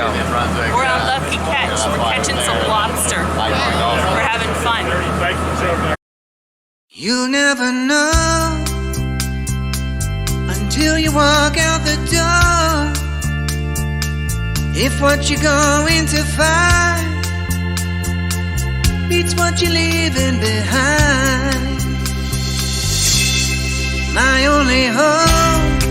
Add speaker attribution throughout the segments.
Speaker 1: We're on Lucky Catch. We're catching some lobster. We're having fun.
Speaker 2: You'll never know until you walk out the door if what you're going to find beats what you're leaving behind. My only hope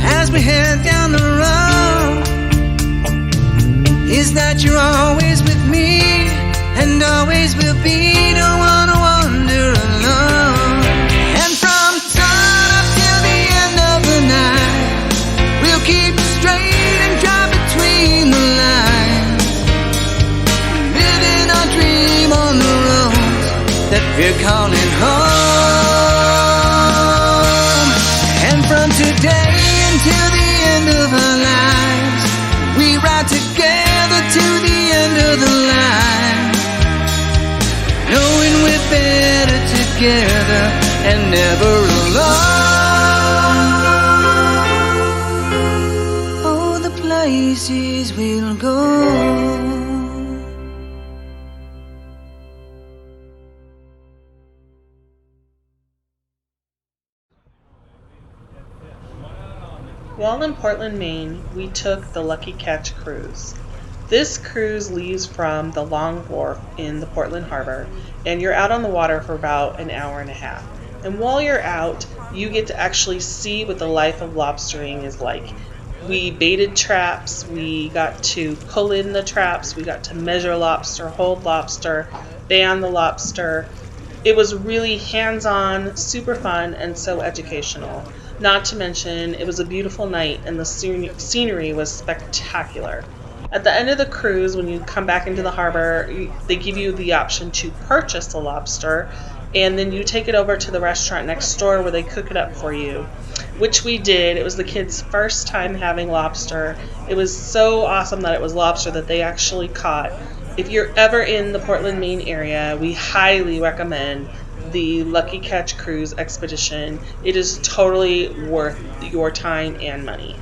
Speaker 2: as we head down the road is that you're always with me and always will be. Don't wanna wander alone. And from sun up till the end of the night, we'll keep straight and drive between the lines, living our dream on the roads that we're calling home. And from today until the end of our lives, we ride together to the end of the line, knowing we're better together and never alone. Oh, the places we'll go.
Speaker 3: While in Portland, Maine, we took the Lucky Catch cruise. This cruise leaves from the Long Wharf in the Portland Harbor, and you're out on the water for about an hour and a half. And while you're out, you get to actually see what the life of lobstering is like. We baited traps, we got to pull in the traps, we got to measure lobster, hold lobster, ban the lobster. It was really hands-on, super fun, and so educational. Not to mention, it was a beautiful night and the scenery was spectacular. At the end of the cruise, when you come back into the harbor, they give you the option to purchase the lobster, and then you take it over to the restaurant next door where they cook it up for you, which we did. It was the kids' first time having lobster. It was so awesome that it was lobster that they actually caught. If you're ever in the Portland, Maine area, we highly recommend the Lucky Catch Cruise expedition. It is totally worth your time and money.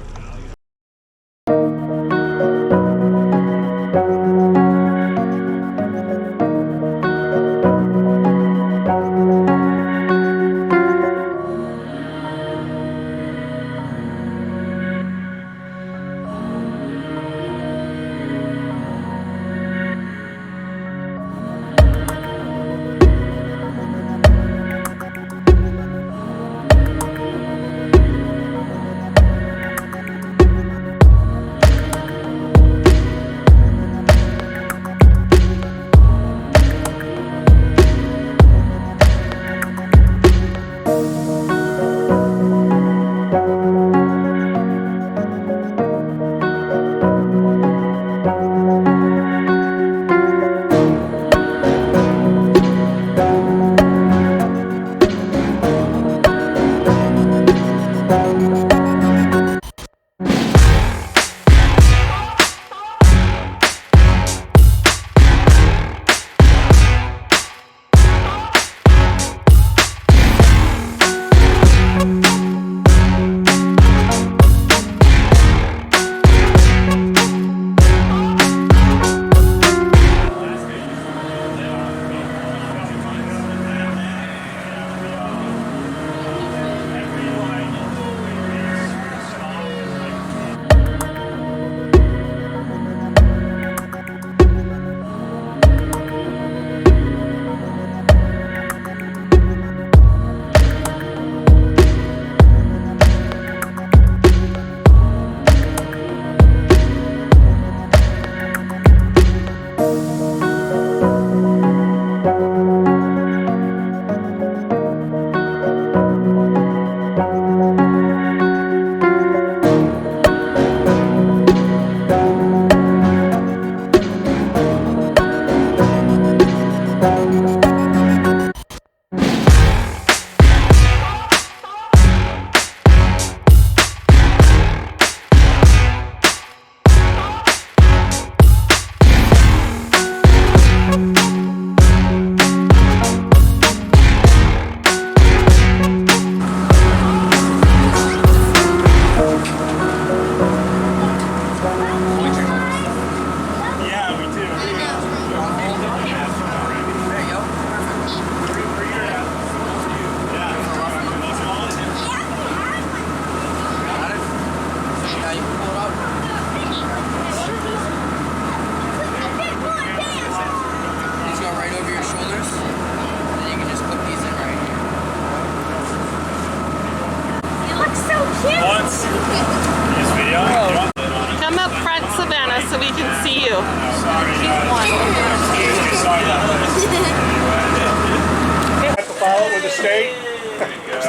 Speaker 4: state.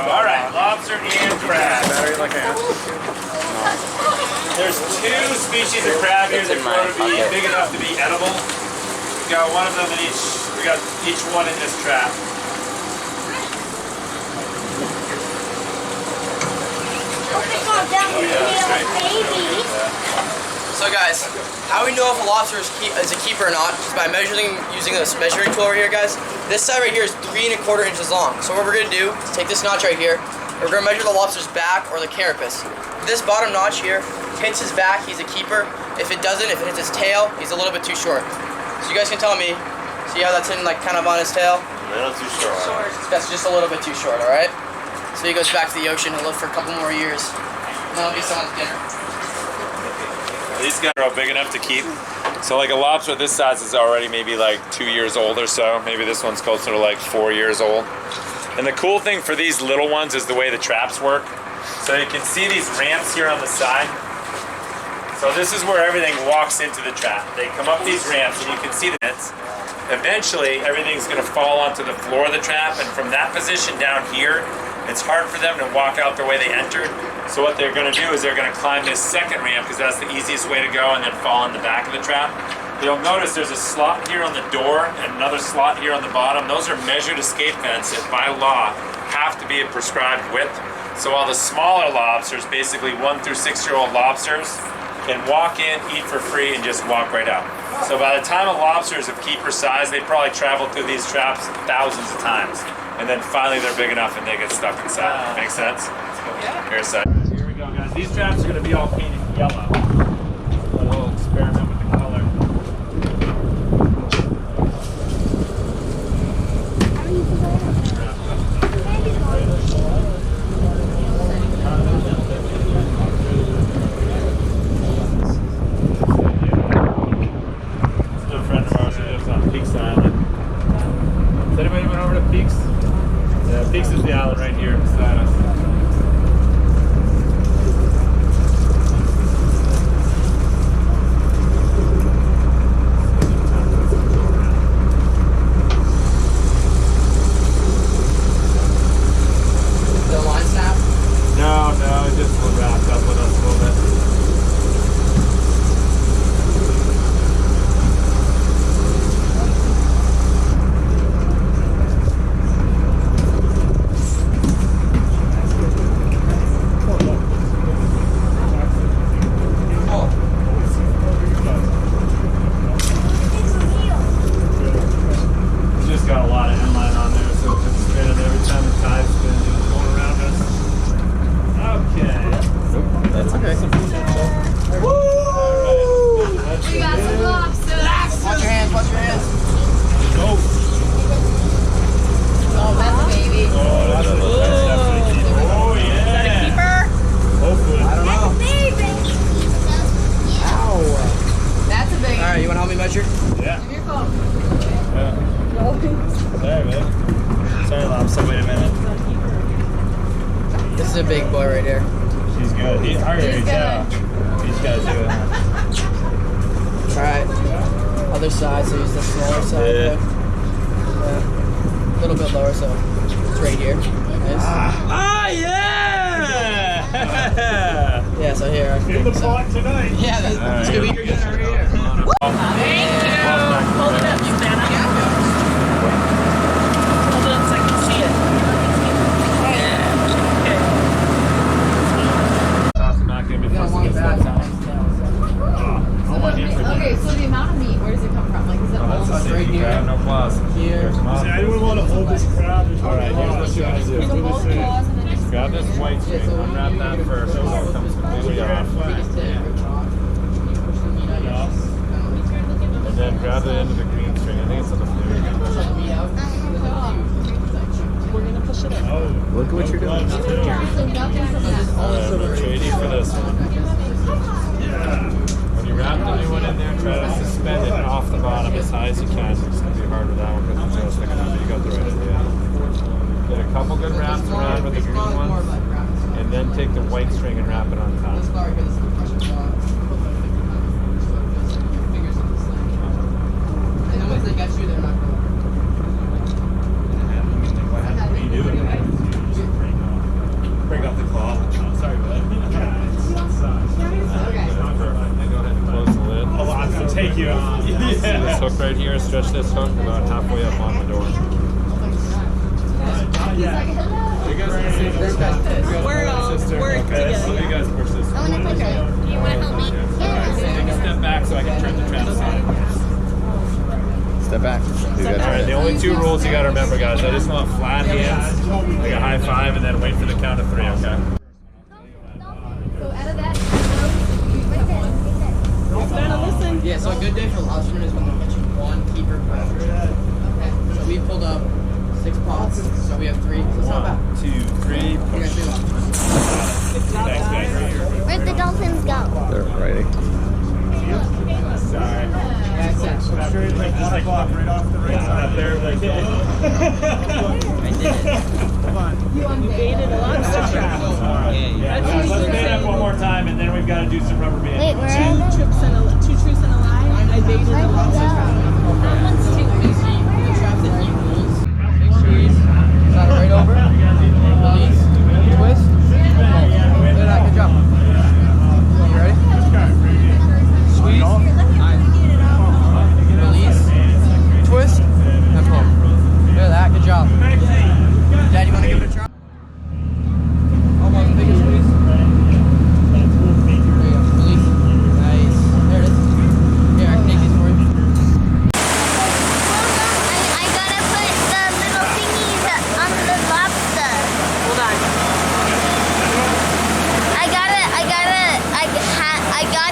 Speaker 5: All right, lobster and crab.
Speaker 4: Battery like an
Speaker 5: There's two species of crab here that grow to be big enough to be edible. We got one of them in each. We got each one in this trap.
Speaker 6: So guys, how we know if a lobster is a keeper or not is by measuring using this measuring tool right here, guys. This side right here is 3 1/4 inches long. So what we're gonna do is take this notch right here. We're gonna measure the lobster's back or the carapace. If this bottom notch here hits his back, he's a keeper. If it doesn't, if it hits his tail, he's a little bit too short. So you guys can tell me. See how that's hitting like kind of on his tail?
Speaker 5: A little too short.
Speaker 6: That's just a little bit too short, all right? So he goes back to the ocean. He'll live for a couple more years. And that'll be someone's dinner.
Speaker 5: These guys are all big enough to keep. So like a lobster this size is already maybe like 2 years old or so. Maybe this one's closer to like 4 years old. And the cool thing for these little ones is the way the traps work. So you can see these ramps here on the side. So this is where everything walks into the trap. They come up these ramps and you can see the nets. Eventually everything's gonna fall onto the floor of the trap, and from that position down here, it's hard for them to walk out the way they entered. So what they're gonna do is they're gonna climb this second ramp because that's the easiest way to go, and then fall in the back of the trap. You'll notice there's a slot here on the door and another slot here on the bottom. Those are measured escape vents that by law have to be a prescribed width. So all the smaller lobsters, basically 1 through 6 year old lobsters, can walk in, eat for free, and just walk right out. So by the time a lobster is of keeper size, they probably travel through these traps thousands of times. And then finally they're big enough and they get stuck inside. Make sense? Yeah. Here's a side. Here we go, guys. These traps are going to be all painted yellow. A little experiment with the color. Peaks is the island right here beside us.
Speaker 6: The line snap?
Speaker 5: No, it just wrapped up with us a little bit.
Speaker 6: This is a big boy right here.
Speaker 5: She's good. He's hard to tell. He's got to do it.
Speaker 6: Alright. Other side, so use the smaller side.
Speaker 5: Yeah.
Speaker 6: A little bit lower, so it's right here. Nice.
Speaker 5: Yeah!
Speaker 6: Yeah, so here.
Speaker 5: In the pot tonight.
Speaker 6: Yeah, this could be your dinner right here.
Speaker 1: Thank you. Hold it up, Susanna. Hold it up so I can see it.
Speaker 7: Okay, so the amount of meat, where does it come from? Like, is it all
Speaker 6: right here?
Speaker 5: No claws.
Speaker 6: Here.
Speaker 4: I don't want to hold this crab.
Speaker 5: All right, here's what you want to do.
Speaker 7: So both claws and then just
Speaker 5: Grab this white string, unwrap that first, so it comes completely off. And then grab the end of the green string. I think it's on the fluid.
Speaker 7: we're gonna push it in.
Speaker 5: Look at what you're doing.
Speaker 7: So nothing from that.
Speaker 5: I'm trading for this one. When you wrap the new one in there, try to suspend it off the bottom as high as you can. It's going to be hard with that one because it's just thick enough, but you got the right idea. Get a couple good wraps around with the green ones, and then take the white string and wrap it on top.
Speaker 6: And then once they get you, they're not going to.
Speaker 5: What are you doing?
Speaker 4: Thank you.
Speaker 5: This hook right here, stretch this hook about halfway up on the door.
Speaker 1: We're
Speaker 5: Okay, so you guys push this.
Speaker 8: I want to push it. You want to help me?
Speaker 5: Take a step back so I can turn the trap side.
Speaker 9: Step back.
Speaker 5: Alright, the only two rules you gotta remember, guys. I just want flat hands, like a high five, and then wait for the count of 3, okay?
Speaker 8: So out of that, right there.
Speaker 6: Yeah, so a good day for lobstermen is when they're catching one keeper per. Okay. So we pulled up 6 pots, so we have 3. So it's not bad.
Speaker 5: 2, 3,
Speaker 6: You
Speaker 5: push.
Speaker 6: guys do well.
Speaker 5: Thanks, guys.
Speaker 8: Where'd the dolphins go?
Speaker 9: They're writing.
Speaker 5: Sorry.
Speaker 4: Straight like just like walk right off the right side.
Speaker 5: Up there, like
Speaker 7: You unbaited a lobster trap.
Speaker 5: yeah. Let's bait up one more time, and then we've got to do some rubber band.
Speaker 8: Wait, where are
Speaker 7: Two
Speaker 8: they?
Speaker 7: truths and a lie. I baited a lobster trap.
Speaker 6: The traps that he pulls. Big squeeze. Slide it right over. Release. Twist. Pull. Look at that. Good job. You ready? Squeeze. Release. Twist. And pull. Look at that. Good job. Dad, you want to give it a try? Almost. Bigger squeeze. There you go. Release. Nice. There it is. Here, I can take these for you.
Speaker 8: I gotta put the little thingies on the lobster.
Speaker 1: Hold on.
Speaker 8: I got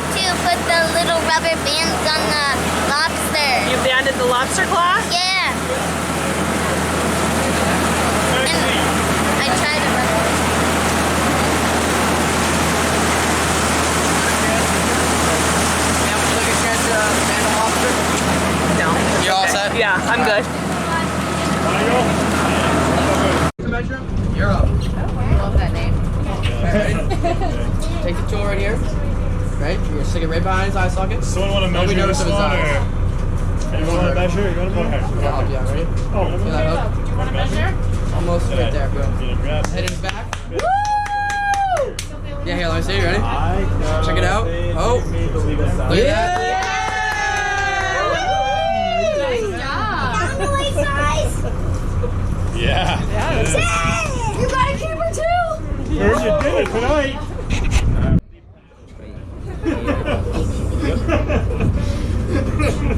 Speaker 8: to put the little rubber bands on the lobster.
Speaker 1: You banded the lobster claw?
Speaker 8: Yeah. And I tried to run it.
Speaker 6: Now, would you like a chance to band a lobster?
Speaker 1: No.
Speaker 6: You all set?
Speaker 1: Yeah, I'm good.
Speaker 6: You're up.
Speaker 7: I love that name.
Speaker 6: Alright, ready? Take the tool right here. Right? You're gonna stick it right behind his eye socket.
Speaker 4: Someone want to
Speaker 6: Don't be
Speaker 4: measure
Speaker 6: nervous
Speaker 4: this
Speaker 6: of his
Speaker 4: one,
Speaker 6: eyes.
Speaker 4: or anyone want to measure? You want to measure?
Speaker 6: I'll help you out. Ready?
Speaker 4: Oh,
Speaker 6: Feel that hook?
Speaker 7: Do you want to measure?
Speaker 6: Almost right there. Go.
Speaker 4: grab.
Speaker 6: Head in his back. Yeah, here, let me see. You ready? Check it out. Oh. Look at that.
Speaker 8: Family size.
Speaker 5: Yeah.
Speaker 8: You got a keeper too.
Speaker 4: Heard you did it tonight.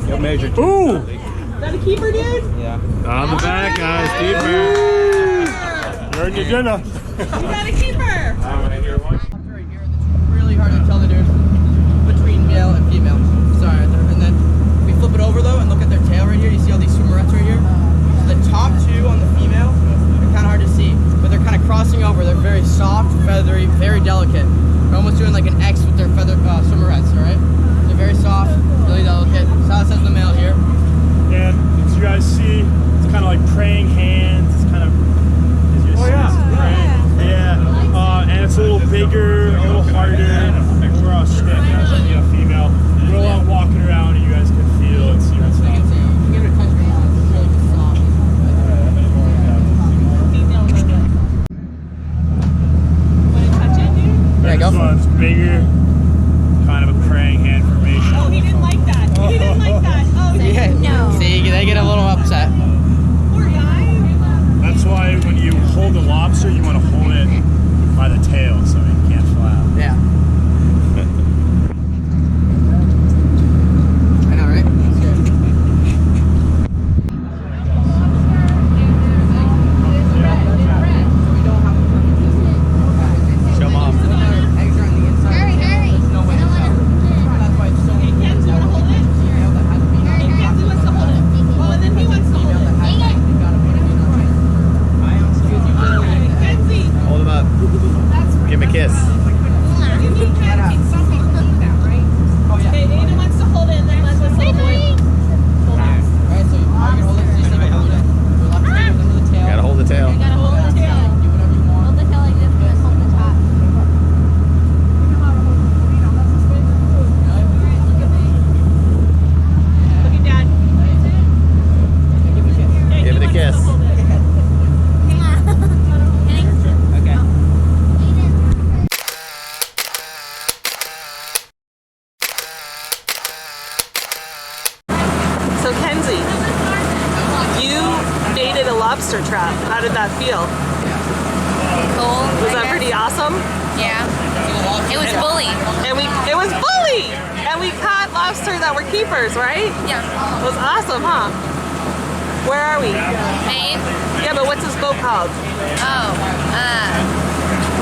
Speaker 9: You'll measure two.
Speaker 4: Ooh!
Speaker 7: Is that a keeper, dude?
Speaker 5: On the back, guys. Deeper.
Speaker 4: You heard your dinner.
Speaker 7: You got a keeper.
Speaker 6: Right here, it's really hard to tell the difference between male and female. Sorry, right there. And then we flip it over though and look at their tail right here. You see all these swimmerettes right here? So the top 2 on the female are kind of hard to see, but they're kind of crossing over. They're very soft, feathery, very delicate. They're almost doing like an X with their feather swimmerettes, all right? They're very soft, really delicate. So that says the male here.
Speaker 4: And as you guys see, it's kind of like praying hands. It's kind of. Oh yeah. Yeah. And it's a little bigger, a little harder. We're all stiff as a female. We're a lot walking around, and you guys can feel and see what's
Speaker 6: You
Speaker 4: up.
Speaker 6: can see, you can give it a touch right now. It's really soft.
Speaker 7: Female ribbon. Want to touch it, dude?
Speaker 6: There you go.
Speaker 4: This one's bigger, kind of a praying hand formation.
Speaker 7: Oh, he didn't like that. He didn't like that. Oh,
Speaker 6: Yeah.
Speaker 8: No.
Speaker 6: See, they get a little upset.
Speaker 7: poor guy.
Speaker 4: That's why when you hold the lobster, you want to hold it by the tail so it can't fly out.
Speaker 6: Yeah. I know, right? That's good.
Speaker 9: Show mom.
Speaker 6: Eggs are on the inside.
Speaker 8: Hurry, hurry.
Speaker 6: There's no way to tell. That's why it's so
Speaker 7: Kenzie, you want to hold it?
Speaker 6: female that has to be on
Speaker 7: Hey, Kenzie wants to hold it. Oh, and then he wants to hold it.
Speaker 6: female that has to be on.
Speaker 8: Take it.
Speaker 6: I honestly,
Speaker 7: Kenzie,
Speaker 3: lobster trap. How did that feel?
Speaker 1: Cool.
Speaker 3: Was that pretty awesome?
Speaker 1: Yeah. It was bully.
Speaker 3: And it was bully! And we caught lobster that were keepers, right?
Speaker 1: Yeah.
Speaker 3: It was awesome, huh? Where are we?
Speaker 1: Maine.
Speaker 3: Yeah, but what's this boat called?
Speaker 1: Oh.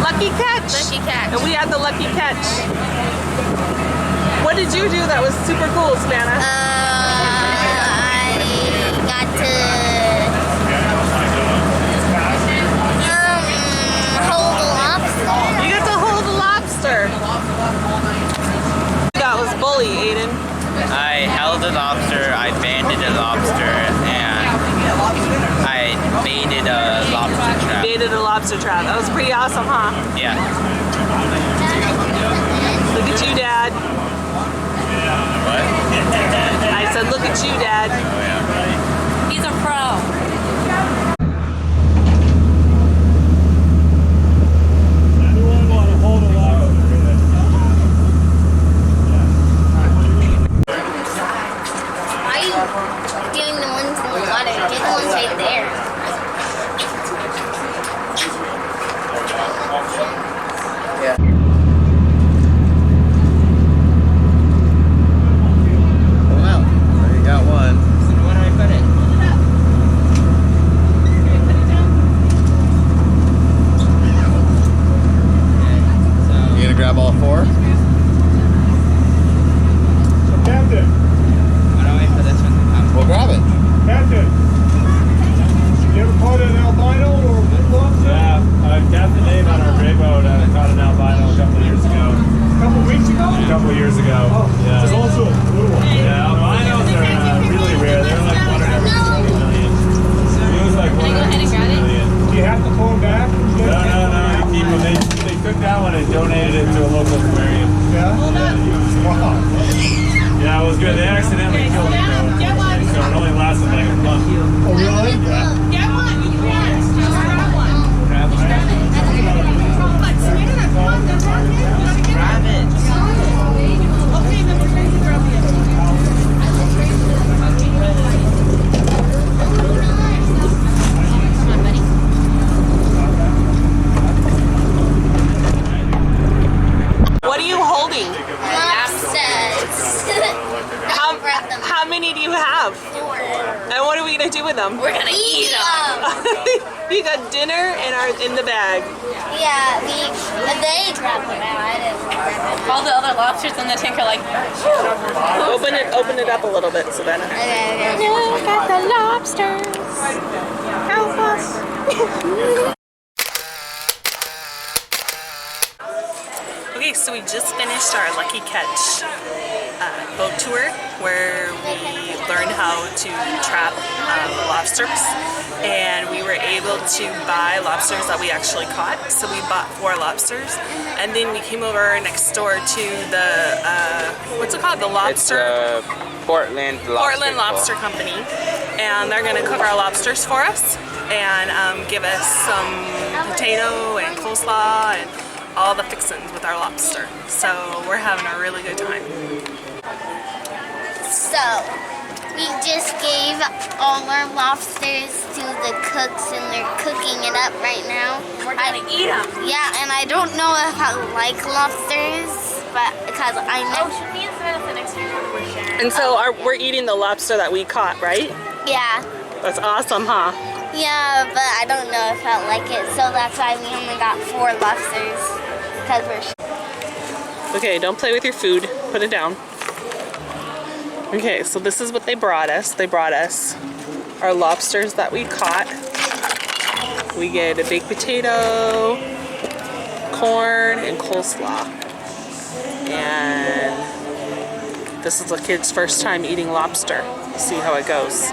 Speaker 3: Lucky Catch.
Speaker 1: Lucky Catch.
Speaker 3: And we had the Lucky Catch. What did you do that was super cool, Savannah?
Speaker 8: I got to hold a lobster.
Speaker 3: You get to hold a lobster. That was bully, Aiden.
Speaker 10: I held a lobster, I banded a lobster, and I baited a lobster trap.
Speaker 3: Baited a lobster trap. That was pretty awesome, huh?
Speaker 10: Yeah.
Speaker 3: Look at you, Dad.
Speaker 10: What?
Speaker 3: I said, look at you, Dad.
Speaker 1: He's a pro.
Speaker 4: Anyone want to hold a lobster?
Speaker 8: Why are you doing the ones in the water? Do the ones right there.
Speaker 9: Well, you got one.
Speaker 10: Where do I put it?
Speaker 9: You gonna grab all four?
Speaker 4: Captain,
Speaker 10: Where do I put this one?
Speaker 9: Well, grab it.
Speaker 4: Captain. You ever caught an albino or a blue lobster?
Speaker 5: Yeah, Captain Nate on our gray boat caught an albino a couple years ago.
Speaker 4: A couple weeks ago?
Speaker 5: A couple years ago. Yeah.
Speaker 4: There's also a blue one.
Speaker 5: Yeah, albinos are really rare. They're like one in every 20 million. Blue's like one in every 2 million.
Speaker 4: Do you have to pull them back?
Speaker 5: No. You keep them. They took that one and donated it to a local aquarium.
Speaker 4: Yeah? Wow.
Speaker 5: Yeah, it was good. They accidentally killed it though.
Speaker 7: Get one.
Speaker 5: So it only lasted like a month.
Speaker 4: Oh, really?
Speaker 5: Yeah.
Speaker 7: Get one. You can. Just grab one. But Savannah, come on, they're running. You gotta get
Speaker 10: Grab it.
Speaker 7: Okay, then we're going to grab the other one.
Speaker 3: What are you holding?
Speaker 8: Lobsters.
Speaker 3: How many do you have?
Speaker 8: Four.
Speaker 3: And what are we gonna do with them?
Speaker 1: We're gonna eat them.
Speaker 3: We got dinner in the bag.
Speaker 8: Yeah, they grabbed them out. I didn't grab them.
Speaker 1: All the other lobsters in the tank are like,
Speaker 3: Open it up a little bit, Savannah.
Speaker 8: Okay.
Speaker 1: look at the lobsters. Help us.
Speaker 3: Okay, so we just finished our Lucky Catch boat tour where we learned how to trap lobsters, and we were able to buy lobsters that we actually caught. So we bought 4 lobsters, and then we came over next door to the what's it called? The lobster.
Speaker 10: Portland
Speaker 3: Lobster Company, and they're gonna cook our lobsters for us and give us some potato and coleslaw and all the fixings with our lobster. So we're having a really good time.
Speaker 8: So, we just gave all our lobsters to the cooks and they're cooking it up right now.
Speaker 1: We're gonna eat them.
Speaker 8: Yeah, and I don't know if I like lobsters, but because I know.
Speaker 1: Should we instead of the next year we're sharing?
Speaker 3: And so we're eating the lobster that we caught, right?
Speaker 8: Yeah.
Speaker 3: That's awesome, huh?
Speaker 8: Yeah, but I don't know if I like it, so that's why we only got 4 lobsters. Because we're.
Speaker 3: Okay, don't play with your food. Put it down. Okay, so this is what they brought us. They brought us our lobsters that we caught. We get a baked potato, corn, and coleslaw. And this is the kid's first time eating lobster. See how it goes.